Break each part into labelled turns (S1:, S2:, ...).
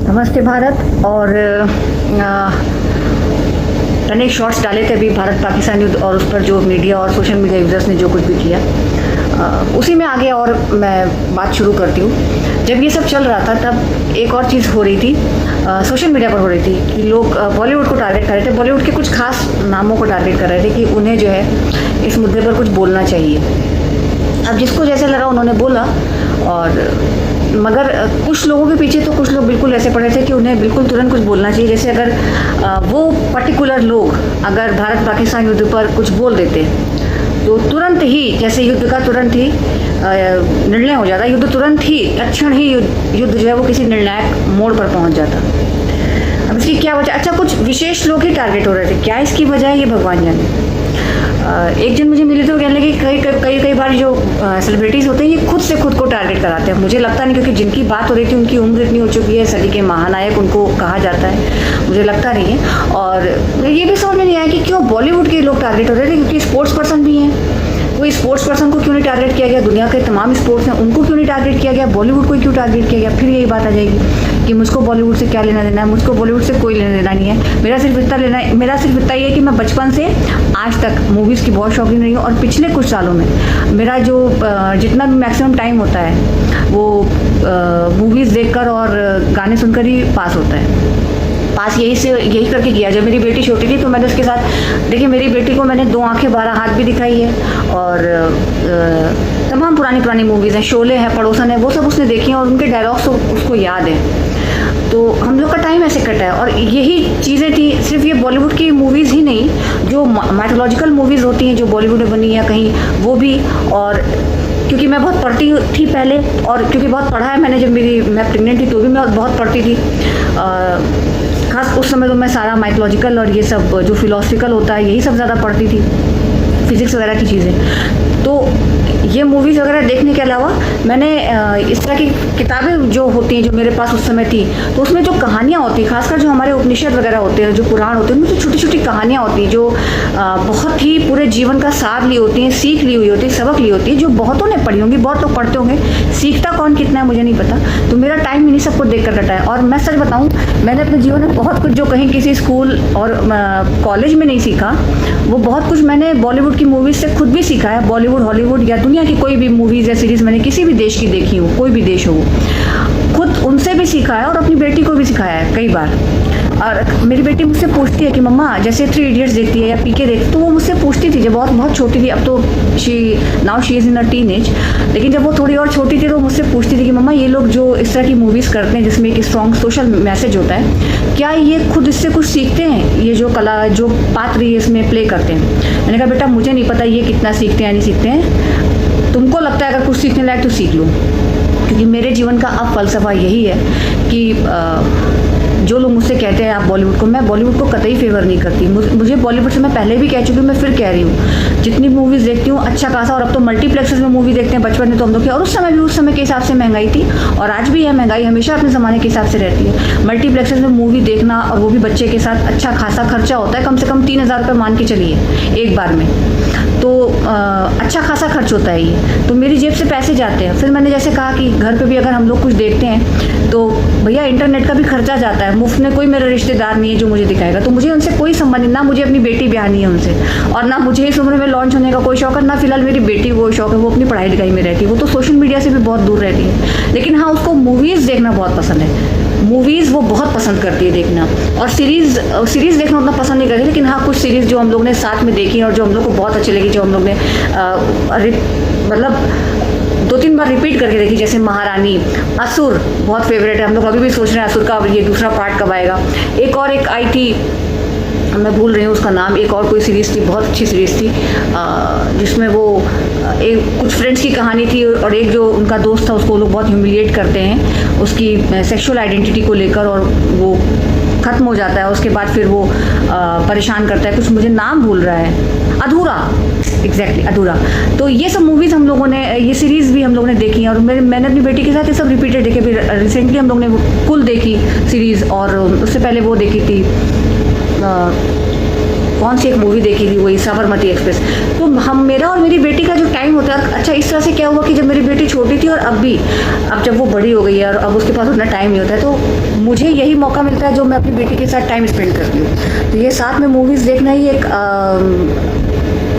S1: नमस्ते भारत। और मैंने एक शॉर्ट्स डाले थे अभी भारत पाकिस्तान युद्ध और उस पर जो मीडिया और सोशल मीडिया यूज़र्स ने जो कुछ भी किया, उसी में आगे और मैं बात शुरू करती हूँ। जब ये सब चल रहा था तब एक और चीज़ हो रही थी, सोशल मीडिया पर हो रही थी कि लोग बॉलीवुड को टारगेट कर रहे थे, बॉलीवुड के कुछ खास नामों को टारगेट कर रहे थे कि उन्हें जो है इस मुद्दे पर कुछ बोलना चाहिए। अब जिसको जैसे लगा उन्होंने बोला, और मगर कुछ लोगों के पीछे तो कुछ लोग बिल्कुल ऐसे पड़े थे कि उन्हें बिल्कुल तुरंत कुछ बोलना चाहिए। जैसे अगर वो पर्टिकुलर लोग अगर भारत पाकिस्तान युद्ध पर कुछ बोल देते तो तुरंत ही, जैसे युद्ध का तुरंत ही निर्णय हो जाता, युद्ध तुरंत ही तत्क्षण ही युद्ध जो है वो किसी निर्णायक मोड़ पर पहुंच जाता। अब इसकी क्या वजह? अच्छा, कुछ विशेष लोग ही टारगेट हो रहे थे, क्या इसकी वजह है ये भगवान जाने। एक जन मुझे मिले थे, वो कहने लगे कई बार जो सेलिब्रिटीज़ होते हैं ये खुद से खुद को टारगेट कराते हैं। मुझे लगता नहीं, क्योंकि जिनकी बात हो रही थी उनकी उम्र इतनी हो चुकी है, सदी के महानायक उनको कहा जाता है, मुझे लगता नहीं है। और ये भी समझ में नहीं आया कि क्यों बॉलीवुड के लोग टारगेट हो रहे थे, क्योंकि स्पोर्ट्स पर्सन भी हैं। कोई स्पोर्ट्स पर्सन को क्यों नहीं टारगेट किया गया? दुनिया के तमाम स्पोर्ट्स हैं, उनको क्यों नहीं टारगेट किया गया? बॉलीवुड को क्यों टारगेट किया गया? फिर यही बात आ जाएगी कि मुझको बॉलीवुड से क्या लेना देना है, मुझको बॉलीवुड से कोई लेना देना नहीं है। मेरा सिर्फ इतना ही है कि मैं बचपन से आज तक मूवीज़ की बहुत शौकीन रही हूँ, और पिछले कुछ सालों में मेरा जो जितना भी मैक्सिमम टाइम होता है वो मूवीज़ देखकर और गाने सुनकर ही पास होता है। पास यही करके किया। जब मेरी बेटी छोटी थी तो मैंने उसके साथ, देखिए मेरी बेटी को मैंने 2 आंखें 12 हाथ भी दिखाई है, और तमाम पुरानी मूवीज़ हैं, शोले है, पड़ोसन है, वो सब उसने देखी हैं, और उनके डायलॉग्स तो उसको याद है। तो हम लोग का टाइम ऐसे कटा है। और यही चीज़ें थी, सिर्फ ये बॉलीवुड की मूवीज़ ही नहीं, जो माइथोलॉजिकल मूवीज़ होती हैं जो बॉलीवुड में बनी है कहीं, वो भी। और क्योंकि मैं बहुत पढ़ती थी पहले, और क्योंकि बहुत पढ़ा है मैंने, जब मैं प्रेग्नेंट थी तो भी मैं बहुत पढ़ती थी। खास उस समय तो मैं सारा माइथोलॉजिकल और ये सब जो फिलोसफिकल होता है यही सब ज़्यादा पढ़ती थी, फिज़िक्स वगैरह की चीज़ें। तो ये मूवीज़ वगैरह देखने के अलावा मैंने इस तरह की किताबें जो होती हैं, जो मेरे पास उस समय थी, तो उसमें जो कहानियाँ होती हैं, खासकर जो हमारे उपनिषद वगैरह होते हैं, जो पुराण होते हैं, उनमें जो छोटी छोटी कहानियाँ होती हैं, जो बहुत ही पूरे जीवन का सार ली होती हैं, सीख ली हुई होती है, सबक ली होती है, जो बहुतों ने पढ़ी होंगी, बहुत लोग पढ़ते होंगे। सीखता कौन कितना है मुझे नहीं पता। तो मेरा टाइम इन्हीं सबको देख कर कटा है। और मैं सच बताऊँ, मैंने अपने जीवन में बहुत कुछ जो कहीं किसी स्कूल और कॉलेज में नहीं सीखा, वो बहुत कुछ मैंने बॉलीवुड की मूवीज़ से खुद भी सीखा है। बॉलीवुड, हॉलीवुड या दुनिया की कोई भी मूवीज़ या सीरीज़ मैंने किसी भी देश की देखी हो, कोई भी देश हो, खुद उनसे भी सीखा है, और अपनी बेटी को भी सिखाया है कई बार। और मेरी बेटी मुझसे पूछती है कि मम्मा, जैसे 3 इडियट्स देखती है या पीके देखती, तो वो मुझसे पूछती थी जब बहुत छोटी थी। अब तो now she is in a teenage, लेकिन जब वो थोड़ी और छोटी थी तो मुझसे पूछती थी कि मम्मा, ये लोग जो इस तरह की मूवीज़ करते हैं जिसमें एक स्ट्रॉन्ग सोशल मैसेज होता है, क्या ये खुद इससे कुछ सीखते हैं? ये जो कला, जो पात्र ये इसमें प्ले करते हैं। मैंने कहा बेटा, मुझे नहीं पता ये कितना सीखते हैं या नहीं सीखते हैं, तुमको लगता है अगर कुछ सीखने लायक तो सीख लो। क्योंकि मेरे जीवन का अब फलसफा यही है कि जो लोग मुझसे कहते हैं आप बॉलीवुड को, मैं बॉलीवुड को कतई फेवर नहीं करती। मुझे बॉलीवुड से मैं पहले भी कह चुकी हूँ, मैं फिर कह रही हूँ, जितनी मूवीज़ देखती हूँ अच्छा खासा, और अब तो मल्टीप्लेक्सेस में मूवी देखते हैं। बचपन में तो हम लोग, और उस समय भी उस समय के हिसाब से महंगाई थी, और आज भी है, महंगाई हमेशा अपने ज़माने के हिसाब से रहती है। मल्टीप्लेक्सेस में मूवी देखना, और वो भी बच्चे के साथ, अच्छा खासा खर्चा होता है, कम से कम 3000 रुपये मान के चलिए एक बार में, तो अच्छा खासा खर्च होता है ये। तो मेरी जेब से पैसे जाते हैं। फिर मैंने जैसे कहा कि घर पे भी अगर हम लोग कुछ देखते हैं तो भैया इंटरनेट का भी खर्चा जाता है, मुफ्त में कोई मेरा रिश्तेदार नहीं है जो मुझे दिखाएगा। तो मुझे उनसे कोई संबंध नहीं, ना मुझे अपनी बेटी ब्याहनी है उनसे, और ना मुझे इस उम्र में लॉन्च होने का कोई शौक है, ना फिलहाल मेरी बेटी वो शौक है, वो अपनी पढ़ाई लिखाई में रहती है, वो तो सोशल मीडिया से भी बहुत दूर रहती है। लेकिन हाँ, उसको मूवीज़ देखना बहुत पसंद है, मूवीज़ वो बहुत पसंद करती है देखना। और सीरीज़ देखना उतना पसंद नहीं करती, लेकिन हाँ कुछ सीरीज़ जो हम लोग ने साथ में देखी और जो हम लोग को बहुत अच्छी लगी, जो हम लोग ने मतलब 2-3 बार रिपीट करके देखी, जैसे महारानी, असुर बहुत फेवरेट है। हम लोग अभी भी सोच रहे हैं असुर का ये दूसरा पार्ट कब आएगा। एक आई थी, मैं भूल रही हूँ उसका नाम, एक और कोई सीरीज़ थी, बहुत अच्छी सीरीज़ थी, जिसमें वो एक कुछ फ्रेंड्स की कहानी थी, और एक जो उनका दोस्त था उसको लोग बहुत ह्यूमिलिएट करते हैं उसकी सेक्सुअल आइडेंटिटी को लेकर, और वो ख़त्म हो जाता है। उसके बाद फिर वो परेशान करता है, कुछ मुझे नाम भूल रहा है, अधूरा, एग्जैक्टली अधूरा। तो ये सब मूवीज़ हम लोगों ने, ये सीरीज़ भी हम लोगों ने देखी हैं, और मैंने अपनी बेटी के साथ ये सब रिपीटेड देखे। फिर रिसेंटली हम लोग ने कुल देखी सीरीज़, और उससे पहले वो देखी थी कौन सी एक मूवी देखी थी, वही साबरमती एक्सप्रेस। तो हम, मेरा और मेरी बेटी का जो टाइम होता है, अच्छा इस तरह से क्या हुआ कि जब मेरी बेटी छोटी थी और अब जब वो बड़ी हो गई है और अब उसके पास उतना टाइम नहीं होता है, तो मुझे यही मौका मिलता है जो मैं अपनी बेटी के साथ टाइम स्पेंड करती हूँ। तो ये साथ में मूवीज़ देखना ही एक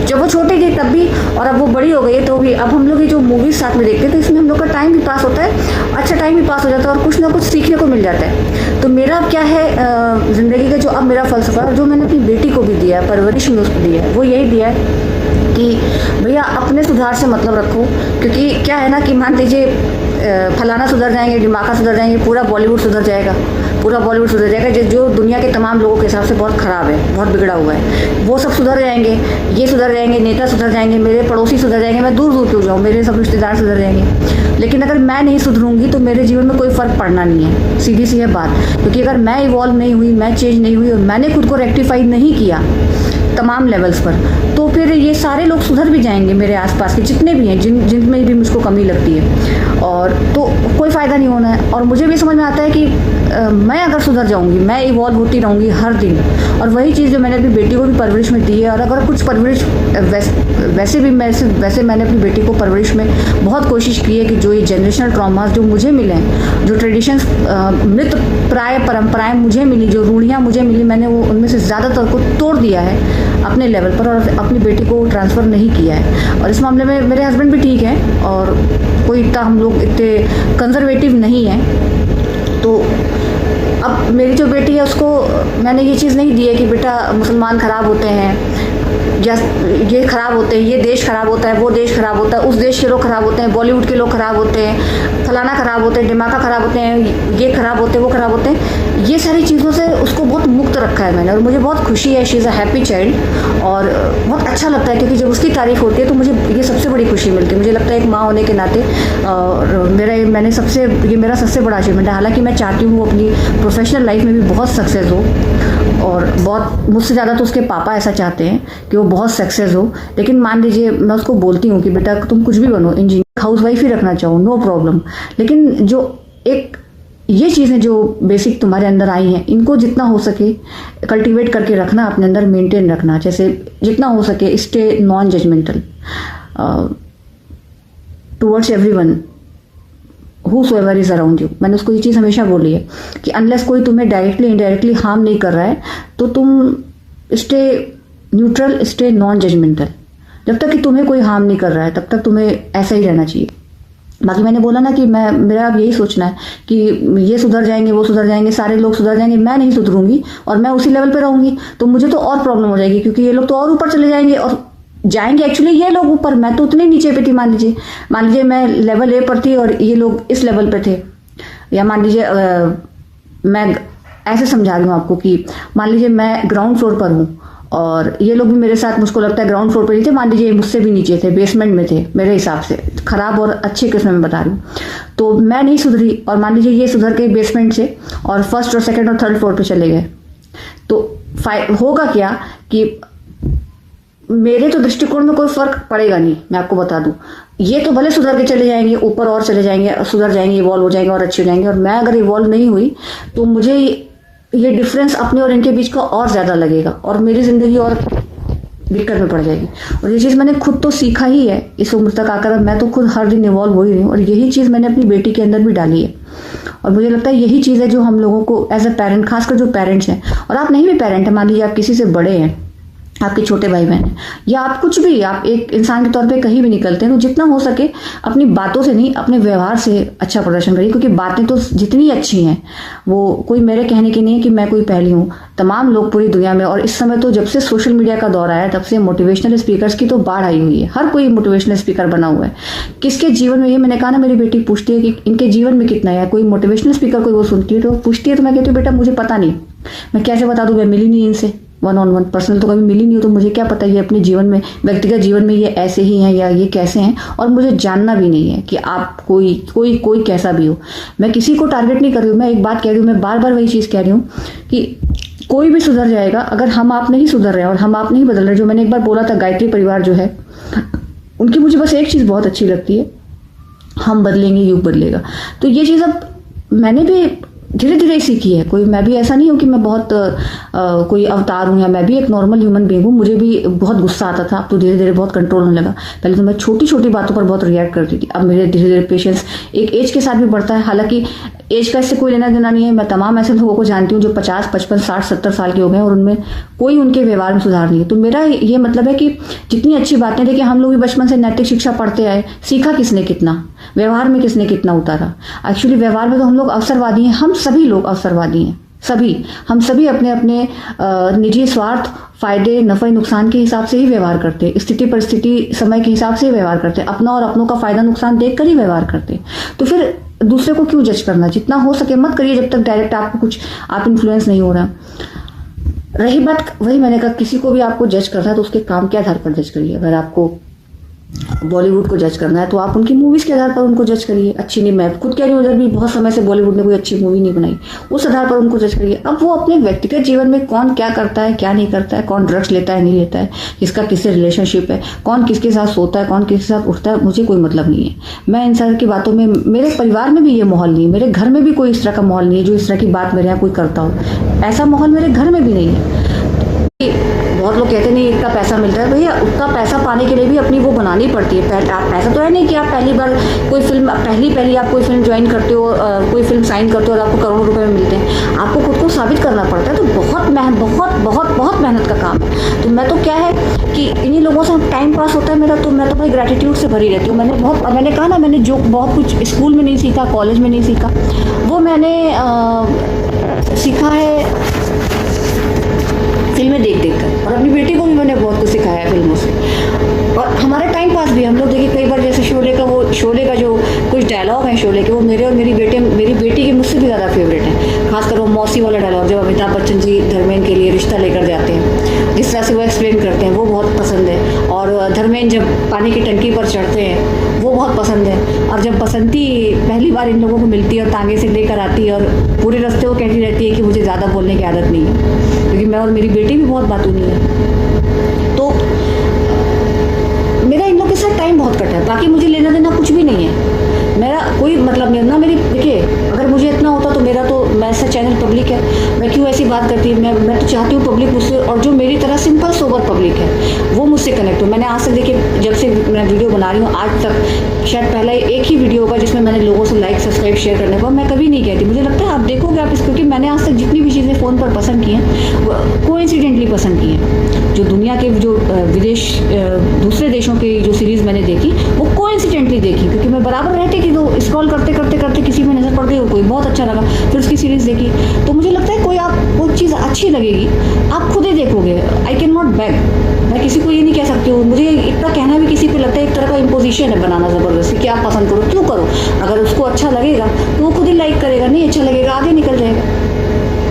S1: जब वो छोटी थी तब भी, और अब वो बड़ी हो गई है तो भी, अब हम लोग ये जो मूवीज साथ में देखते हैं तो इसमें हम लोग का टाइम भी पास होता है, अच्छा टाइम भी पास हो जाता है और कुछ ना कुछ सीखने को मिल जाता है। तो मेरा अब क्या है ज़िंदगी का जो अब मेरा फलसफा और जो मैंने अपनी बेटी को भी दिया है, परवरिश में उसको दी है, वो यही दिया है कि भैया अपने सुधार से मतलब रखो। क्योंकि क्या है ना कि मान लीजिए फलाना सुधर जाएंगे, डिमाका सुधर जाएंगे, पूरा बॉलीवुड सुधर जाएगा, पूरा बॉलीवुड सुधर जाएगा, जो दुनिया के तमाम लोगों के हिसाब से बहुत ख़राब है, बहुत बिगड़ा हुआ है, वो सब सुधर जाएंगे, ये सुधर जाएंगे, नेता सुधर जाएंगे, मेरे पड़ोसी सुधर जाएंगे, मैं दूर दूर क्यों जाऊँ, मेरे सब रिश्तेदार सुधर जाएंगे। लेकिन अगर मैं नहीं सुधरूंगी तो मेरे जीवन में कोई फ़र्क पड़ना नहीं है, सीधी सी है बात। क्योंकि अगर मैं इवॉल्व नहीं हुई, मैं चेंज नहीं हुई और मैंने खुद को रेक्टिफाई नहीं किया तमाम लेवल्स पर, तो फिर ये सारे लोग सुधर भी जाएंगे, मेरे आसपास के जितने भी हैं, जिनमें भी मुझको कमी लगती है, और तो कोई फ़ायदा नहीं होना है। और मुझे भी समझ में आता है कि मैं अगर सुधर जाऊंगी, मैं इवॉल्व होती रहूंगी हर दिन, और वही चीज़ जो मैंने अपनी बेटी को भी परवरिश में दी है, और अगर कुछ परवरिश वैसे मैंने अपनी बेटी को परवरिश में बहुत कोशिश की है कि जो ये जनरेशनल ट्रॉमास जो मुझे मिले हैं, जो ट्रेडिशंस मृत प्राय परंपराएं मुझे मिली, जो रूढ़ियाँ मुझे मिली, मैंने वो उनमें से ज़्यादातर को तोड़ दिया है अपने लेवल पर और अपनी बेटी को ट्रांसफ़र नहीं किया है। और इस मामले में मेरे हस्बैंड भी ठीक हैं और कोई इतना हम लोग इतने कंजर्वेटिव नहीं हैं। तो अब मेरी जो बेटी है उसको मैंने ये चीज़ नहीं दी है कि बेटा मुसलमान ख़राब होते हैं, या ये ख़राब होते हैं, ये देश ख़राब होता है, वो देश ख़राब होता है, उस देश के लोग ख़राब होते हैं, बॉलीवुड के लोग ख़राब होते हैं, फलाना ख़राब होते हैं, दिमागा ख़राब होते हैं, ये ख़राब होते हैं, वो ख़राब होते हैं। ये सारी चीज़ों से उसको बहुत मुक्त रखा है मैंने, और मुझे बहुत खुशी है। She is a happy child और बहुत अच्छा लगता है, क्योंकि जब उसकी तारीफ़ होती है तो मुझे ये सबसे बड़ी खुशी मिलती है। मुझे लगता है एक माँ होने के नाते और ये मेरा सबसे बड़ा अचीवमेंट है। हालाँकि मैं चाहती हूँ वो अपनी प्रोफेशनल लाइफ में भी बहुत सक्सेस हो, और बहुत मुझसे ज़्यादा तो उसके पापा ऐसा चाहते हैं कि वो बहुत सक्सेस हो। लेकिन मान लीजिए मैं उसको बोलती हूँ कि बेटा तुम कुछ भी बनो, इंजीनियर, हाउसवाइफ ही रखना चाहो, नो प्रॉब्लम, लेकिन जो एक ये चीज़ें जो बेसिक तुम्हारे अंदर आई हैं, इनको जितना हो सके कल्टीवेट करके रखना, अपने अंदर मेंटेन रखना। जैसे जितना हो सके stay non judgemental towards everyone whosoever is around you। मैंने उसको ये चीज़ हमेशा बोली है कि अनलेस कोई तुम्हें डायरेक्टली इनडायरेक्टली हार्म नहीं कर रहा है तो तुम stay neutral, stay non judgemental. जब तक कि तुम्हें कोई हार्म नहीं कर रहा है तब तक तुम्हें ऐसा ही रहना चाहिए। बाकी मैंने बोला ना कि मेरा अब यही सोचना है कि ये सुधर जाएंगे, वो सुधर जाएंगे, सारे लोग सुधर जाएंगे, मैं नहीं सुधरूंगी और मैं उसी लेवल पे रहूंगी तो मुझे तो और प्रॉब्लम हो जाएगी, क्योंकि ये लोग तो और ऊपर चले जाएंगे और जाएंगे एक्चुअली ये लोग ऊपर, मैं तो उतने नीचे पे थी। मान लीजिए मैं लेवल ए पर थी और ये लोग इस लेवल पे थे, या मान लीजिए मैं ऐसे समझा रही हूँ आपको कि मान लीजिए मैं ग्राउंड फ्लोर पर हूँ और ये लोग भी मेरे साथ, मुझको लगता है ग्राउंड फ्लोर पर ही थे, मान लीजिए मुझसे भी नीचे थे, बेसमेंट में थे मेरे हिसाब से, खराब और अच्छे किस्म में बता रही हूँ। तो मैं नहीं सुधरी और मान लीजिए ये सुधर के बेसमेंट से और फर्स्ट और सेकेंड और थर्ड फ्लोर पर चले गए, तो होगा क्या कि मेरे तो दृष्टिकोण में कोई फर्क पड़ेगा नहीं। मैं आपको बता दूं, ये तो भले सुधर के चले जाएंगे, ऊपर और चले जाएंगे, सुधर जाएंगे, इवॉल्व हो जाएंगे और अच्छे हो जाएंगे, और मैं अगर इवॉल्व नहीं हुई तो मुझे ये डिफरेंस अपने और इनके बीच का और ज़्यादा लगेगा और मेरी ज़िंदगी और दिक्कत में पड़ जाएगी। और ये चीज़ मैंने खुद तो सीखा ही है इस उम्र तक आकर, मैं तो खुद हर दिन इवॉल्व हो ही रही हूँ और यही चीज़ मैंने अपनी बेटी के अंदर भी डाली है। और मुझे लगता है यही चीज़ है जो हम लोगों को एज अ पेरेंट, खासकर जो पेरेंट्स हैं, और आप नहीं भी पेरेंट हैं, मान लीजिए आप किसी से बड़े हैं, आपके छोटे भाई बहन हैं, या आप कुछ भी, आप एक इंसान के तौर पे कहीं भी निकलते हैं, तो जितना हो सके अपनी बातों से नहीं, अपने व्यवहार से अच्छा प्रदर्शन करिए। क्योंकि बातें तो जितनी अच्छी हैं, वो कोई मेरे कहने की नहीं है कि मैं कोई पहली हूँ, तमाम लोग पूरी दुनिया में, और इस समय तो जब से सोशल मीडिया का दौर आया तब से मोटिवेशनल स्पीकर्स की तो बाढ़ आई हुई है, हर कोई मोटिवेशनल स्पीकर बना हुआ है। किसके जीवन में, ये मैंने कहा ना, मेरी बेटी पूछती है कि इनके जीवन में कितना है, कोई मोटिवेशनल स्पीकर कोई वो सुनती है तो पूछती है, तो मैं कहती हूँ बेटा मुझे पता नहीं, मैं कैसे बता दूँ, मैं मिली नहीं इनसे, 1-on-1 पर्सनल तो कभी मिली नहीं हो, तो मुझे क्या पता ये अपने जीवन में, व्यक्तिगत जीवन में ये ऐसे ही हैं या ये कैसे हैं, और मुझे जानना भी नहीं है कि आप कोई कैसा भी हो। मैं किसी को टारगेट नहीं कर रही हूँ, मैं एक बात कह रही हूँ, मैं बार बार वही चीज़ कह रही हूँ कि कोई भी सुधर जाएगा अगर हम आप नहीं सुधर रहे हैं और हम आप नहीं बदल रहे। जो मैंने एक बार बोला था, गायत्री परिवार जो है, उनकी मुझे बस एक चीज़ बहुत अच्छी लगती है, हम बदलेंगे युग बदलेगा। तो ये चीज़ अब मैंने भी धीरे धीरे ही सीखी है। कोई मैं भी ऐसा नहीं हूँ कि मैं बहुत कोई अवतार हूँ, या मैं भी एक नॉर्मल ह्यूमन बीइंग हूँ। मुझे भी बहुत गुस्सा आता था, अब तो धीरे धीरे बहुत कंट्रोल होने लगा। पहले तो मैं छोटी छोटी बातों पर बहुत रिएक्ट करती थी, अब मेरे धीरे धीरे पेशेंस एक एज के साथ भी बढ़ता है। हालांकि एज का इससे कोई लेना देना नहीं है। मैं तमाम ऐसे लोगों को जानती हूँ जो 50, 55, 60, 70 साल के हो गए और उनमें कोई उनके व्यवहार में सुधार नहीं है। तो मेरा ये मतलब है कि जितनी अच्छी बातें, देखिए हम लोग भी बचपन से नैतिक शिक्षा पढ़ते आए, सीखा किसने कितना, व्यवहार में किसने कितना उतारा। एक्चुअली व्यवहार में तो हम लोग अवसरवादी हैं, हम सभी लोग अवसरवादी हैं। हम सभी अपने अपने निजी स्वार्थ, फायदे, नफे नुकसान के हिसाब से ही व्यवहार करते हैं, स्थिति परिस्थिति समय के हिसाब से ही व्यवहार करते हैं, अपना और अपनों का फायदा नुकसान देखकर ही व्यवहार करते हैं। तो फिर दूसरे को क्यों जज करना, जितना हो सके मत करिए जब तक डायरेक्ट आपको कुछ आप इन्फ्लुएंस नहीं हो रहा। रही बात, वही मैंने कहा, किसी को भी आपको जज करना है तो उसके काम के आधार पर जज करिए। अगर आपको बॉलीवुड को जज करना है तो आप उनकी मूवीज के आधार पर उनको जज करिए। अच्छी नहीं, मैं खुद कह रही हूँ, उधर भी बहुत समय से बॉलीवुड ने कोई अच्छी मूवी नहीं बनाई, उस आधार पर उनको जज करिए। अब वो अपने व्यक्तिगत जीवन में कौन क्या करता है, क्या नहीं करता है, कौन ड्रग्स लेता है नहीं लेता है, किसका किससे रिलेशनशिप है, कौन किसके साथ सोता है, कौन किसके साथ उठता है, मुझे कोई मतलब नहीं है। मैं इन सारी की बातों में, मेरे परिवार में भी ये माहौल नहीं है, मेरे घर में भी कोई इस तरह का माहौल नहीं है जो इस तरह की बात मेरे यहाँ कोई करता हो। ऐसा माहौल मेरे घर में भी नहीं है। बहुत लोग कहते नहीं इतना पैसा मिलता है, भैया उतना पैसा पाने के लिए भी अपनी वो बनानी पड़ती है। ऐसा तो है नहीं कि आप पहली बार कोई फिल्म पहली आप कोई फिल्म ज्वाइन करते हो, कोई फिल्म साइन करते हो और आपको करोड़ों रुपए में मिलते हैं। आपको खुद को साबित करना पड़ता है, तो बहुत मेहनत का काम है। तो मैं तो क्या है कि इन्हीं लोगों से टाइम पास होता है मेरा, तो मैं तो भाई ग्रेटिट्यूड से भरी रहती हूँ। मैंने कहा ना, मैंने जो बहुत कुछ स्कूल में नहीं सीखा, कॉलेज में नहीं सीखा, वो मैंने सीखा है फिल्में देख कर। और अपनी बेटी को भी मैंने बहुत कुछ सिखाया है फिल्मों से। और हमारा टाइम पास भी, हम लोग देखिए कई बार जैसे शोले का जो कुछ डायलॉग है शोले के, वो मेरे और मेरी बेटी के मुझसे भी ज़्यादा फेवरेट है। खासकर वो मौसी वाला डायलॉग जब अमिताभ बच्चन जी धर्मेंद्र के लिए रिश्ता लेकर जाते हैं, जिस तरह से वो एक्सप्लेन करते हैं वो बहुत पसंद है। और धर्मेंद्र जब पानी की टंकी पर चढ़ते हैं वो बहुत पसंद है। और जब बसंती पहली बार इन लोगों को मिलती है और तांगे से लेकर आती है और पूरे रास्ते वो कहती रहती है कि मुझे ज़्यादा बोलने की आदत नहीं है, क्योंकि मैं और मेरी बेटी भी बहुत बातूनी है। तो मेरा इन लोग के साथ टाइम बहुत कटा है, बाकी मुझे लेना देना कुछ भी नहीं है। मेरा कोई मतलब नहीं ना, मेरी देखिए अगर मुझे इतना होता तो मैं ऐसा चैनल पब्लिक है, मैं क्यों ऐसी बात करती मैं तो चाहती हूँ पब्लिक मुझसे, और जो मेरी तरह सिंपल सोबर पब्लिक है वो मुझसे कनेक्ट हो। मैंने आज तक देखिए जब से मैं वीडियो बना रही हूँ आज तक शायद पहला एक ही वीडियो होगा जिसमें मैंने लोगों से लाइक सब्सक्राइब शेयर करने को मैं कभी नहीं कहती। मुझे लगता है आप देखोगे आप क्योंकि मैंने आज तक जितनी भी चीज़ें फ़ोन पर पसंद की हैं वो कोइंसिडेंटली पसंद की हैं। जो दुनिया के जो दूसरे देशों की जो सीरीज़ मैंने देखी वो कोइंसिडेंटली देखी, क्योंकि मैं बराबर रहती थी तो स्क्रॉल करते किसी में नज़र पड़ गई, कोई बहुत अच्छा लगा फिर उसकी सीरीज़ देखी। तो मुझे लगता है कोई आपको चीज़ अच्छी लगेगी आप खुद ही देखोगे। आई कैन नॉट बैक, मैं किसी को ये नहीं कह सकती हूँ। मुझे इतना कहना भी किसी पे लगता है एक तरह का इम्पोजिशन है बनाना ज़बरदस्ती कि आप पसंद करो, क्यों करो। अगर उसको अच्छा लगेगा तो वो खुद ही लाइक करेगा, नहीं अच्छा लगेगा आगे निकल जाएगा।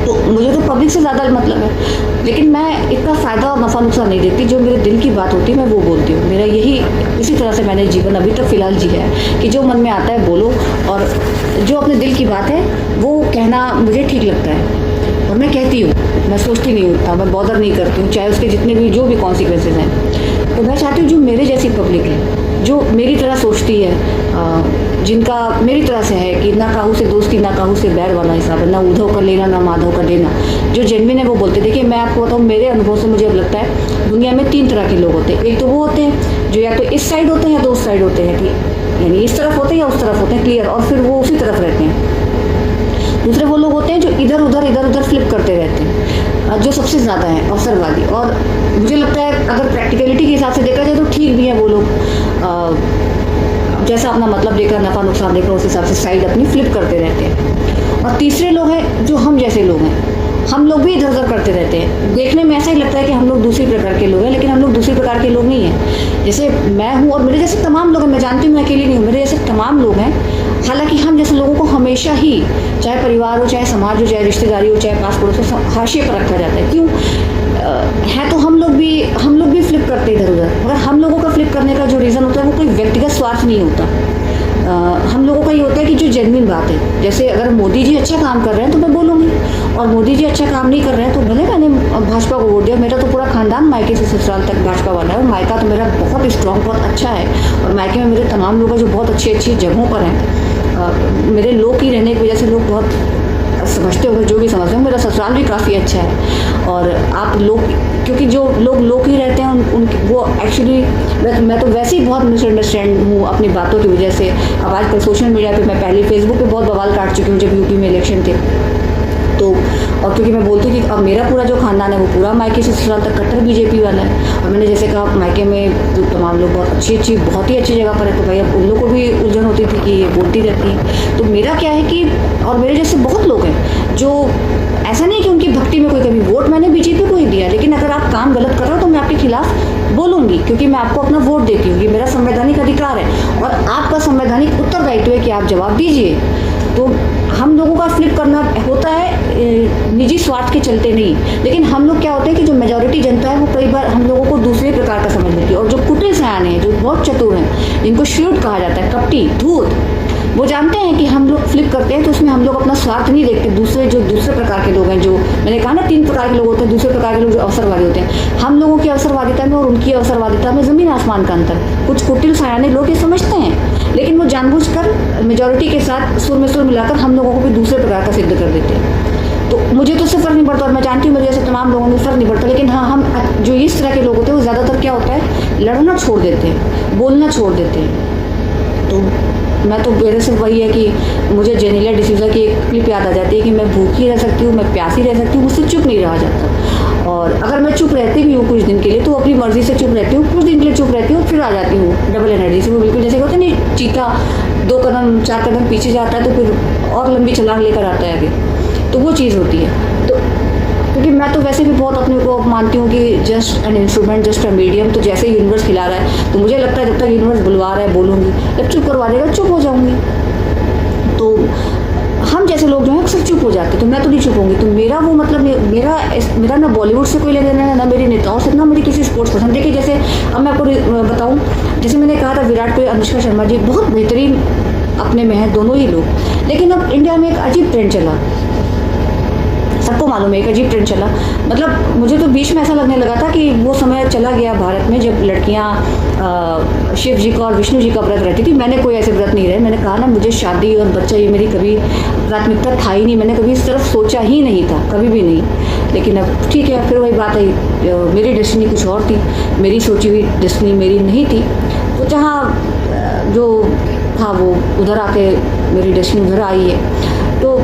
S1: तो मुझे तो पब्लिक से ज़्यादा मतलब है, लेकिन मैं इतना फ़ायदा और नफ़ा नुकसान नहीं देखती। जो मेरे दिल की बात होती है मैं वो बोलती हूँ। मेरा यही इसी तरह से मैंने जीवन अभी तक फ़िलहाल जी है कि जो मन में आता है बोलो, और जो अपने दिल की बात है वो कहना मुझे ठीक लगता है और मैं कहती हूँ। मैं सोचती नहीं उठता, मैं बॉदर नहीं करती हूँ, चाहे उसके जितने भी जो भी कॉन्सिक्वेंसेज हैं। तो मैं चाहती हूँ जो मेरे जैसी पब्लिक है, जो मेरी तरह सोचती है, जिनका मेरी तरह से है कि ना काहू से दोस्ती ना काहू से बैर वाला हिसाब है, ना उद्धव का लेना ना माधव का देना, जो जेन्युइन है वो बोलते। देखिए मैं आपको बताऊँ मेरे अनुभव से मुझे अब लगता है दुनिया में 3 तरह के लोग होते हैं। एक तो वो होते हैं जो या तो इस साइड होते हैं या तो उस साइड होते हैं, यानी इस तरफ होते हैं या उस तरफ होते हैं, क्लियर, और फिर वो उसी तरफ रहते हैं। दूसरे वो लोग होते हैं जो इधर उधर फ्लिप करते रहते हैं, जो सबसे ज़्यादा है अवसरवादी। और मुझे लगता है अगर प्रैक्टिकलिटी के हिसाब से देखा जाए तो ठीक भी है वो लोग, जैसा अपना मतलब देखकर नफ़ा नुकसान देखकर उस हिसाब से साइड अपनी फ्लिप करते रहते हैं। और तीसरे लोग हैं जो हम जैसे लोग हैं, हम लोग भी इधर उधर करते रहते हैं। देखने में ऐसा ही लगता है कि हम लोग दूसरी प्रकार के लोग हैं, लेकिन हम लोग दूसरी प्रकार के लोग नहीं हैं। जैसे मैं हूँ और मेरे जैसे तमाम लोग हैं, मैं जानती हूँ मैं अकेली नहीं हूँ, मेरे जैसे तमाम लोग हैं। हालांकि हम जैसे लोगों को हमेशा ही चाहे परिवार हो, चाहे समाज हो, चाहे रिश्तेदारी हो, चाहे पास पड़ोस हो, हाशिए पर रखा जाता है। क्यों है तो हम लोग भी फ्लिप करते हैं इधर उधर। मगर हम लोगों का फ्लिप करने का जो रीज़न होता है वो कोई व्यक्तिगत स्वार्थ नहीं होता। हम लोगों का ये होता है कि जो जेन्युइन बात है, जैसे अगर मोदी जी अच्छा काम कर रहे हैं तो मैं बोलूँगी, और मोदी जी अच्छा काम नहीं कर रहे हैं तो भले मैंने भाजपा को वोट दिया। मेरा तो पूरा खानदान मायके से ससुराल तक भाजपा वाला है, और मायका तो मेरा बहुत स्ट्रॉन्ग बहुत अच्छा है, और मायके में मेरे तमाम लोग जो बहुत अच्छी अच्छी जगहों पर हैं। मेरे लोग ही रहने की वजह से लोग बहुत समझते होंगे, जो भी समझते होंगे, मेरा ससुराल भी काफ़ी अच्छा है। और आप लोग, क्योंकि जो लोग लोग ही रहते हैं उन वो एक्चुअली, मैं तो वैसे ही बहुत मिसअंडरस्टैंड हूँ अपनी बातों की वजह से। अब आजकल सोशल मीडिया पे, मैं पहले फेसबुक पे बहुत बवाल काट चुकी हूँ जब यूपी में इलेक्शन थे तो। और क्योंकि मैं बोलती हूँ कि अब मेरा पूरा जो खानदान है वो पूरा मायके से ससुराल तक कट्टर बीजेपी वाला है। और मैंने जैसे कहा, मायके में जो तमाम लोग बहुत ही अच्छी जगह पर है, तो भाई अब उन लोगों को भी उलझन होती थी कि ये बोलती रहती है। तो मेरा क्या है कि, और मेरे जैसे बहुत लोग हैं जो, ऐसा नहीं कि उनकी भक्ति में कोई कमी, वोट मैंने बीजेपी को ही दिया, लेकिन अगर आप काम गलत कर रहे हो तो मैं आपके खिलाफ बोलूंगी, क्योंकि मैं आपको अपना वोट देती हूँ, ये मेरा संवैधानिक अधिकार है और आपका संवैधानिक उत्तरदायित्व है कि आप जवाब दीजिए। तो हम लोगों का फ्लिप करना होता है निजी स्वार्थ के चलते नहीं, लेकिन हम लोग क्या होते हैं कि जो मेजॉरिटी जनता है वो कई बार हम लोगों को दूसरे प्रकार का समझ लेती है। और जो कुटिल सयाने हैं, जो बहुत चतुर हैं, जिनको श्रूड कहा जाता है, कपटी, धूर्त, वो जानते हैं कि हम लोग फ्लिप करते हैं तो उसमें हम लोग अपना स्वार्थ नहीं देखते। दूसरे प्रकार के लोग हैं, जो मैंने कहा ना 3 प्रकार के लोग होते हैं, दूसरे प्रकार के लोग जो अवसरवादी होते हैं। हम लोगों की अवसरवादिता में और उनकी अवसरवादिता में ज़मीन आसमान का अंतर। कुछ कुटिल सयाने लोग ये समझते हैं, लेकिन वो जानबूझकर मेजॉरिटी के साथ सुर में सुर मिलाकर हम लोगों को भी दूसरे प्रकार का सिद्ध कर देते हैं। तो मुझे तो उससे फ़र्क नहीं पड़ता, और मैं जानती हूँ मेरे जैसे तमाम लोगों में फ़र्क नहीं पड़ता। लेकिन हाँ, हम जो इस तरह के लोग होते हैं वो ज़्यादातर क्या होता है, लड़ना छोड़ देते हैं, बोलना छोड़ देते हैं। तो मैं तो, मेरे सिर्फ वही है कि मुझे जेनेलिया डिसूजा की एक क्लिप याद आ जाती है कि मैं भूखी रह सकती हूँ, मैं प्यासी रह सकती हूँ, मुझसे चुप नहीं रहा जाता। और अगर मैं चुप रहती भी हूँ कुछ दिन के लिए तो अपनी मर्जी से चुप रहती हूँ, कुछ दिन के लिए चुप रहती हूँ, फिर आ जाती हूँ डबल एनर्जी से। वो बिल्कुल जैसे होता नहीं, चीता 2 कदम 4 कदम पीछे जाता है तो फिर और लंबी छलांग लेकर आता है आगे, तो वो चीज़ होती है। तो क्योंकि मैं तो वैसे भी बहुत अपने को मानती हूँ कि just an instrument, just a medium. तो जैसे यूनिवर्स खिला रहा है तो मुझे लगता है जब तक यूनिवर्स बुलवा रहा है बोलूँगी, जब चुप करवा देगा चुप हो जाऊँगी। तो हम जैसे लोग जो हैं अक्सर चुप हो जाते हैं, तो मैं तो नहीं चुप होंगी। तो मेरा वो मतलब, मेरा ना बॉलीवुड से कोई लेना देना है, ना मेरे नेताओं से, ना मेरी किसी स्पोर्ट्स पर्सन। देखिए जैसे अब मैं आपको बताऊँ, जैसे मैंने कहा था विराट कोहली, अनुष्का शर्मा जी बहुत बेहतरीन अपने में हैं दोनों ही लोग। लेकिन अब इंडिया में एक अजीब ट्रेंड चला, सबको मालूम है, एक अजीब ट्रेंड चला। मतलब मुझे तो बीच में ऐसा लगने लगा था कि वो समय चला गया भारत में जब लड़कियां शिव जी का और विष्णु जी का व्रत रहती थी। मैंने कोई ऐसे व्रत नहीं रहे। मैंने कहा ना, मुझे शादी और बच्चा ये मेरी कभी प्राथमिकता था ही नहीं, मैंने कभी इस तरफ सोचा ही नहीं था, कभी भी नहीं। लेकिन अब ठीक है, फिर वही बात आई, मेरी डेस्टिनी कुछ और थी, मेरी सोची हुई डेस्टिनी मेरी नहीं थी। तो जहाँ जो था वो उधर आके मेरी डेस्टिनी उधर आई है। तो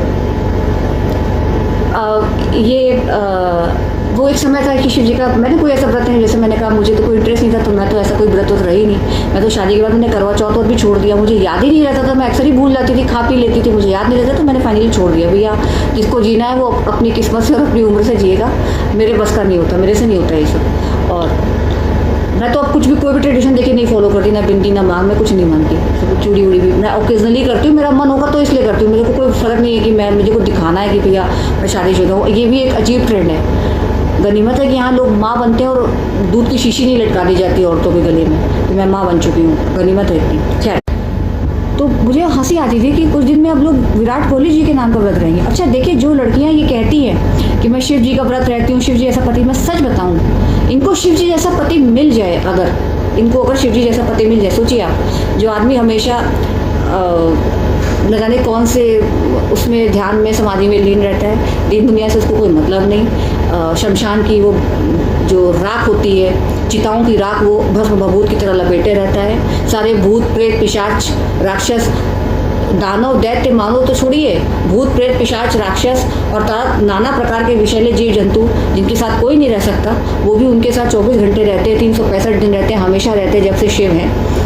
S1: वो एक समय था कि शिव जी का, मैंने कोई ऐसा व्रत नहीं, जैसे मैंने कहा मुझे तो कोई इंटरेस्ट नहीं था, तो मैं तो ऐसा कोई व्रत रही नहीं। मैं तो शादी के बाद मैंने करवा चौथ और भी छोड़ दिया, मुझे याद ही नहीं रहता था, मैं अक्सर ही भूल जाती थी, खा पी लेती थी, मुझे याद नहीं रहता, तो मैंने फाइनली छोड़ दिया। भैया जिसको जीना है वो अपनी किस्मत से और अपनी उम्र से जिएगा, मेरे बस का नहीं होता, मेरे से नहीं होता ये सब। और मैं तो अब कुछ भी, कोई भी ट्रेडिशन देखिए नहीं फॉलो करती, ना बिंदी ना मांग, मैं कुछ नहीं मानती। तो चूड़ी उड़ी भी मैं ओकेजनली करती हूँ, मेरा मन होगा तो इसलिए करती हूँ, मेरे को कोई फ़र्क नहीं है कि मुझे को दिखाना है कि भैया मैं शादीशुदा हूँ। ये भी एक अजीब ट्रेंड है। गनीमत है कि यहाँ लोग माँ बनते हैं और दूध की शीशी नहीं लटका दी जाती औरतों के गले में, तो मैं माँ बन चुकी हूँ, गनीमत है इतनी। खैर, तो मुझे हंसी आती थी कि कुछ दिन में अब लोग विराट कोहली जी के नाम का व्रत रहेंगे। अच्छा देखिए, जो लड़कियां ये कहती हैं कि मैं शिव जी का व्रत रहती हूँ, शिव जी जैसा पति, मैं सच बताऊँ, इनको शिव जी जैसा पति मिल जाए, अगर शिव जी जैसा पति मिल जाए, सोचिए आप, जो आदमी हमेशा न जाने कौन से उसमें ध्यान में, समाधि में लीन रहता है, दीन दुनिया से उसको कोई मतलब नहीं। शमशान की वो जो राख होती है, चिताओं की राख, वो भस्म भभूत की तरह लपेटे रहता है। सारे भूत प्रेत पिशाच राक्षस दानव दैत्य मानव तो छोड़िए, भूत प्रेत पिशाच राक्षस और नाना प्रकार के विषैले जीव जंतु जिनके साथ कोई नहीं रह सकता, वो भी उनके साथ 24 घंटे रहते हैं, 365 दिन रहते हैं, हमेशा रहते हैं जब से शिव हैं।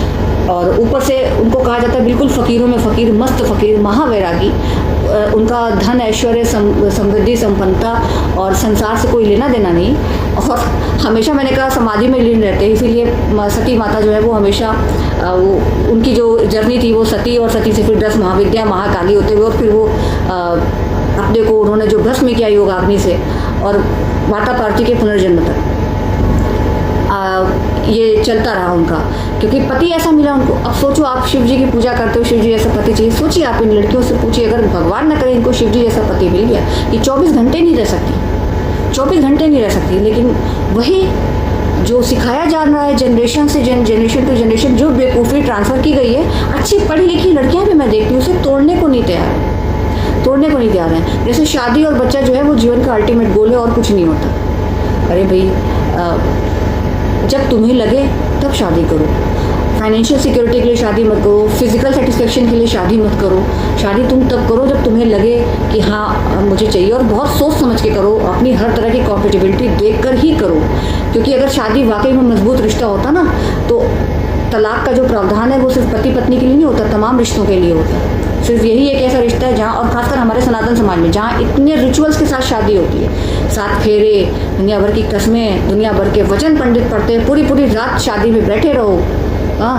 S1: और ऊपर से उनको कहा जाता है बिल्कुल फ़कीरों में फ़कीर, मस्त फ़कीर, महावैरागी। उनका धन ऐश्वर्य समृद्धि संपन्नता और संसार से कोई लेना देना नहीं, और हमेशा मैंने कहा समाधि में लीन रहते हैं। इसीलिए सती माता जो है वो हमेशा वो उनकी जो जर्नी थी वो सती, और सती से फिर 10 महाविद्या महाकाली होते हुए, और फिर वो अपने को उन्होंने जो भस्म किया योगाग्नि से, और माता पार्वती के पुनर्जन्म तक ये चलता रहा उनका, क्योंकि पति ऐसा मिला उनको। अब सोचो, आप शिव जी की पूजा करते हो, शिव जी जैसा पति चाहिए। सोचिए आप इन लड़कियों से पूछिए, अगर भगवान न करे इनको शिव जी जैसा पति मिल गया, ये 24 घंटे नहीं रह सकती, 24 घंटे नहीं रह सकती। लेकिन वही जो सिखाया जा रहा है जनरेशन से जनरेशन टू जनरेशन, जो बेवकूफ़ी ट्रांसफ़र की गई है, अच्छी पढ़ी लिखी लड़कियाँ भी मैं देखती हूँ उसे तोड़ने को नहीं तैयार। तो तोड़ने को नहीं तैयार हैं। जैसे शादी और बच्चा जो है वो जीवन का अल्टीमेट गोल है और कुछ नहीं होता। अरे भाई, जब तुम्हें लगे तब शादी करो। फाइनेंशियल सिक्योरिटी के लिए शादी मत करो, फिजिकल सेटिस्फेक्शन के लिए शादी मत करो। शादी तुम तब करो जब तुम्हें लगे कि हाँ मुझे चाहिए, और बहुत सोच समझ के करो, अपनी हर तरह की कॉम्पेटिबिलिटी देख कर ही करो। क्योंकि अगर शादी वाकई में मजबूत रिश्ता होता ना, तो तलाक का जो प्रावधान है वो सिर्फ पति पत्नी के लिए नहीं होता, तमाम रिश्तों के लिए होता है। सिर्फ यही एक ऐसा रिश्ता है जहाँ, और खासकर हमारे सनातन समाज में, जहाँ इतने रिचुअल्स के साथ शादी होती है, 7 फेरे, दुनिया भर की कस्में, दुनिया भर के वचन पंडित पढ़ते हैं, पूरी पूरी रात शादी में बैठे रहो, हाँ,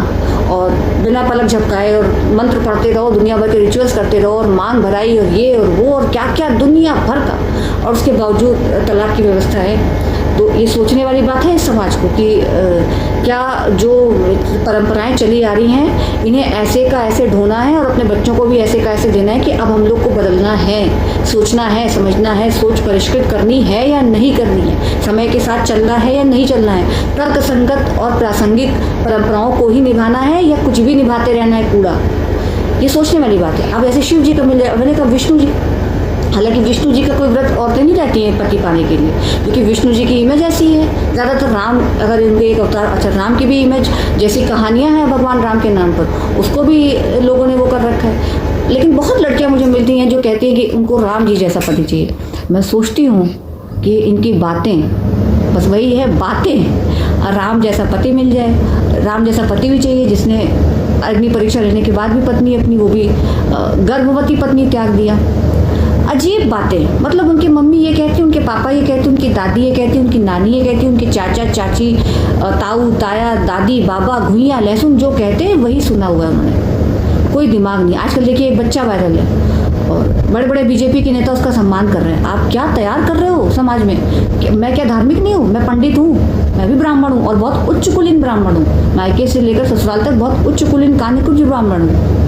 S1: और बिना पलक झपकाए और मंत्र पढ़ते रहो, दुनिया भर के रिचुअल्स करते रहो, और मांग भराई और ये और वो और क्या क्या दुनिया भर का, और उसके बावजूद तलाक की व्यवस्था है। तो ये सोचने वाली बात है इस समाज को कि क्या जो परंपराएं चली आ रही हैं इन्हें ऐसे का ऐसे ढोना है और अपने बच्चों को भी ऐसे का ऐसे देना है कि अब हम लोग को बदलना है, सोचना है, समझना है, सोच परिष्कृत करनी है या नहीं करनी है, समय के साथ चलना है या नहीं चलना है, तर्क संगत और प्रासंगिक परंपराओं को ही निभाना है या कुछ भी निभाते रहना है कूड़ा। ये सोचने वाली बात है। अब ऐसे शिव जी का मैंने कहा विष्णु जी, हालांकि विष्णु जी का कोई व्रत औरतें नहीं रहती हैं पति पाने के लिए, क्योंकि विष्णु जी की इमेज ऐसी है। ज़्यादातर राम, अगर इनके एक अवतार, अच्छा राम की भी इमेज जैसी कहानियाँ हैं भगवान राम के नाम पर, उसको भी लोगों ने वो कर रखा है। लेकिन बहुत लड़कियाँ मुझे मिलती हैं जो कहती हैं कि उनको राम जी जैसा पति चाहिए। मैं सोचती हूँ कि इनकी बातें बस वही है, बातें। राम जैसा पति मिल जाए, राम जैसा पति भी चाहिए जिसने अग्नि परीक्षा लेने के बाद भी पत्नी अपनी, वो भी गर्भवती पत्नी त्याग दिया। अजीब बातें, मतलब उनकी मम्मी ये कहती, उनके पापा ये कहते, उनकी दादी ये कहती, उनकी नानी ये कहती, उनके चाचा चाची, ताऊ ताया, दादी बाबा, घुइयाँ लहसुन जो कहते हैं वही सुना हुआ है उन्होंने। कोई दिमाग नहीं। आजकल देखिए एक बच्चा वायरल है और बड़े बड़े बीजेपी के नेता उसका सम्मान कर रहे हैं। आप क्या तैयार कर रहे हो समाज में? मैं क्या धार्मिक नहीं हूँ? मैं पंडित हूँ, मैं भी ब्राह्मण हूँ और बहुत उच्च कुलीन ब्राह्मण हूँ। मायके से लेकर ससुराल तक बहुत उच्च कुलीन कान्यकुब्ज ब्राह्मण हूँ।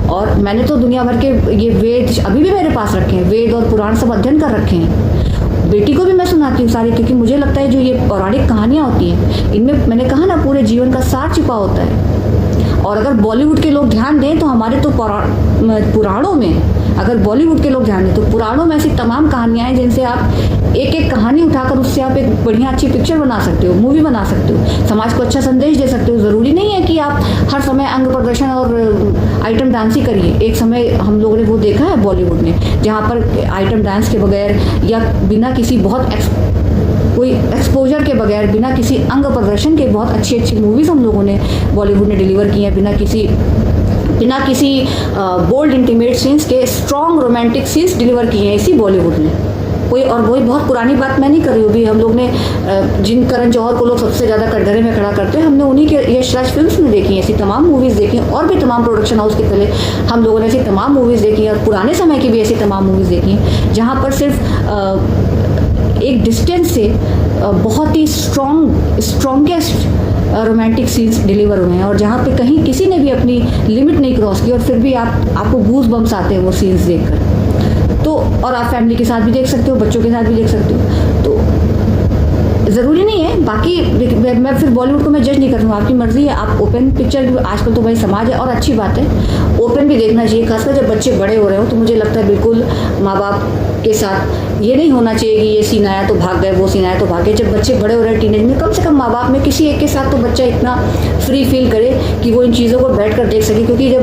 S1: और मैंने तो दुनिया भर के ये वेद अभी भी मेरे पास रखे हैं, वेद और पुराण सब अध्ययन कर रखे हैं। बेटी को भी मैं सुनाती हूँ सारी, क्योंकि मुझे लगता है जो ये पौराणिक कहानियाँ होती हैं इनमें, मैंने कहा ना, पूरे जीवन का सार छिपा होता है। और अगर बॉलीवुड के लोग ध्यान दें तो हमारे तो पुराणों में, अगर बॉलीवुड के लोग ध्यान दें तो पुराणों में ऐसी तमाम कहानियाँ हैं जिनसे आप एक एक कहानी उठाकर उससे आप एक बढ़िया अच्छी पिक्चर बना सकते हो, मूवी बना सकते हो, समाज को अच्छा संदेश दे सकते हो। ज़रूरी नहीं है कि आप हर समय अंग प्रदर्शन और आइटम डांस ही करिए। एक समय हम लोगों ने वो देखा है बॉलीवुड में जहाँ पर आइटम डांस के बगैर या बिना किसी बहुत कोई एक्सपोजर के बगैर, बिना किसी अंग प्रदर्शन के बहुत अच्छी अच्छी मूवीज़ हम लोगों ने बॉलीवुड ने डिलीवर की हैं, बिना किसी बोल्ड इंटीमेट सीन्स के स्ट्रॉन्ग रोमांटिक सीन्स डिलीवर किए हैं इसी बॉलीवुड ने। कोई और वही बहुत पुरानी बात मैं नहीं कर रही हूँ। भी हम लोग ने जिन करण जौहर को लोग सबसे ज़्यादा कटघरे में खड़ा करते हैं, हमने उन्हीं के यशराज फिल्म्स में देखी हैं ऐसी तमाम मूवीज़ देखी हैं, और भी तमाम प्रोडक्शन हाउस के पहले हम लोगों ने ऐसी तमाम मूवीज़ देखी हैं, और पुराने समय की भी ऐसी तमाम मूवीज़ देखी हैं जहाँ पर सिर्फ एक डिस्टेंस से बहुत ही स्ट्रॉन्गेस्ट रोमांटिक सीन्स डिलीवर हुए हैं, और जहाँ पे कहीं किसी ने भी अपनी लिमिट नहीं क्रॉस की, और फिर भी आपको गूज बम्स आते हैं वो सीन्स देखकर। तो और आप फैमिली के साथ भी देख सकते हो, बच्चों के साथ भी देख सकते हो। तो ज़रूरी नहीं है। बाकी मैं फिर बॉलीवुड को मैं जज नहीं कर रहा हूँ, आपकी मर्ज़ी है। आप ओपन पिक्चर भी, आजकल तो भाई समाज है और अच्छी बात है, ओपन भी देखना चाहिए। खासकर जब बच्चे बड़े हो रहे हो तो मुझे लगता है बिल्कुल माँ बाप के साथ ये नहीं होना चाहिए कि ये सीन आया तो भाग गए, वो सीन आया तो भाग गए। जब बच्चे बड़े हो रहे हैं टीनेज में, कम से कम माँ बाप में किसी एक के साथ तो बच्चा इतना फ्री फील करे कि वो इन चीज़ों को बैठ कर देख सके। क्योंकि जब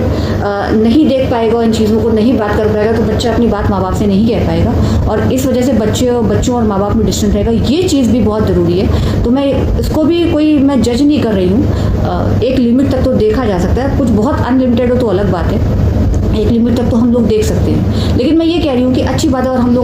S1: नहीं देख पाएगा, इन चीज़ों को नहीं बात कर पाएगा, तो बच्चा अपनी बात माँ बाप से नहीं कह पाएगा, और इस वजह से बच्चों और माँ बाप में डिस्टेंस रहेगा। ये चीज़ भी बहुत ज़रूरी है। तो मैं इसको भी मैं जज नहीं कर रही हूँ। एक लिमिट तक तो देखा जा सकता है, कुछ बहुत अनलिमिटेड हो तो अलग बात है। एक लिमिट तक तो हम लोग देख सकते हैं, लेकिन मैं ये कह रही हूँ कि अच्छी बात है। और हम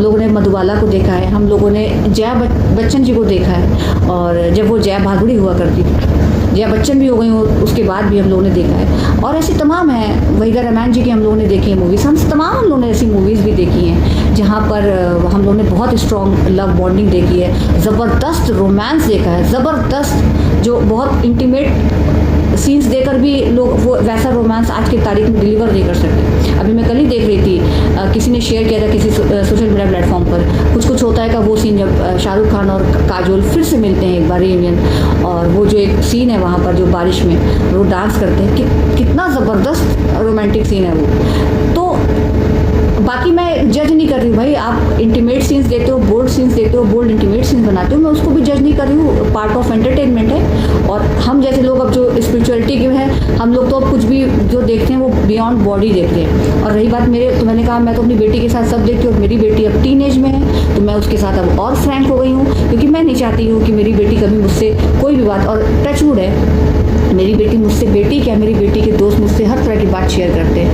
S1: लोगों ने मधुबाला को देखा है, हम लोगों ने जया बच्चन जी को देखा है, और जब वो जया भादुड़ी हुआ करती थी, जया बच्चन भी हो गई उसके बाद भी हम लोगों ने देखा है। और ऐसी तमाम है, वहीदा रहमान जी की हम लोगों ने देखी है मूवीज़, हम लोगों ने ऐसी मूवीज़ भी देखी हैं जहाँ पर हम लोगों ने बहुत स्ट्रॉन्ग लव बॉन्डिंग देखी है, ज़बरदस्त रोमांस देखा है, ज़बरदस्त जो बहुत इंटीमेट सीन्स देकर भी लोग वो वैसा रोमांस आज की तारीख में डिलीवर नहीं कर सकते। अभी मैं कल ही देख रही थी, किसी ने शेयर किया था किसी सोशल मीडिया प्लेटफॉर्म पर, कुछ होता है का वो सीन जब शाहरुख खान और काजोल फिर से मिलते हैं एक बार रियूनियन, और वो जो एक सीन है वहाँ पर जो बारिश में वो डांस करते हैं, कितना ज़बरदस्त रोमांटिक सीन है वो। तो बाकी मैं जज नहीं कर रही हूँ भाई, आप इंटीमेट सीन्स देखते हो, बोल्ड सीन्स देखते हो, बोल्ड इंटीमेट सीन्स बनाते हो, मैं उसको भी जज नहीं कर रही हूँ, पार्ट ऑफ एंटरटेनमेंट है। और हम जैसे लोग अब जो स्पिरिचुअलिटी के हैं, हम लोग तो अब कुछ भी जो देखते हैं वो बियॉन्ड बॉडी देखते हैं। और रही बात मेरे, तो मैंने कहा मैं तो अपनी बेटी के साथ सब देखती हूँ, मेरी बेटी अब टीनेज में है, तो मैं उसके साथ अब और फ्रैंक हो गई हूँ, क्योंकि मैं नहीं चाहती हूँ कि मेरी बेटी कभी मुझसे कोई भी बात, और टचवुड है मेरी बेटी मुझसे, बेटी क्या, मेरी बेटी के दोस्त मुझसे हर तरह की बात शेयर करते हैं।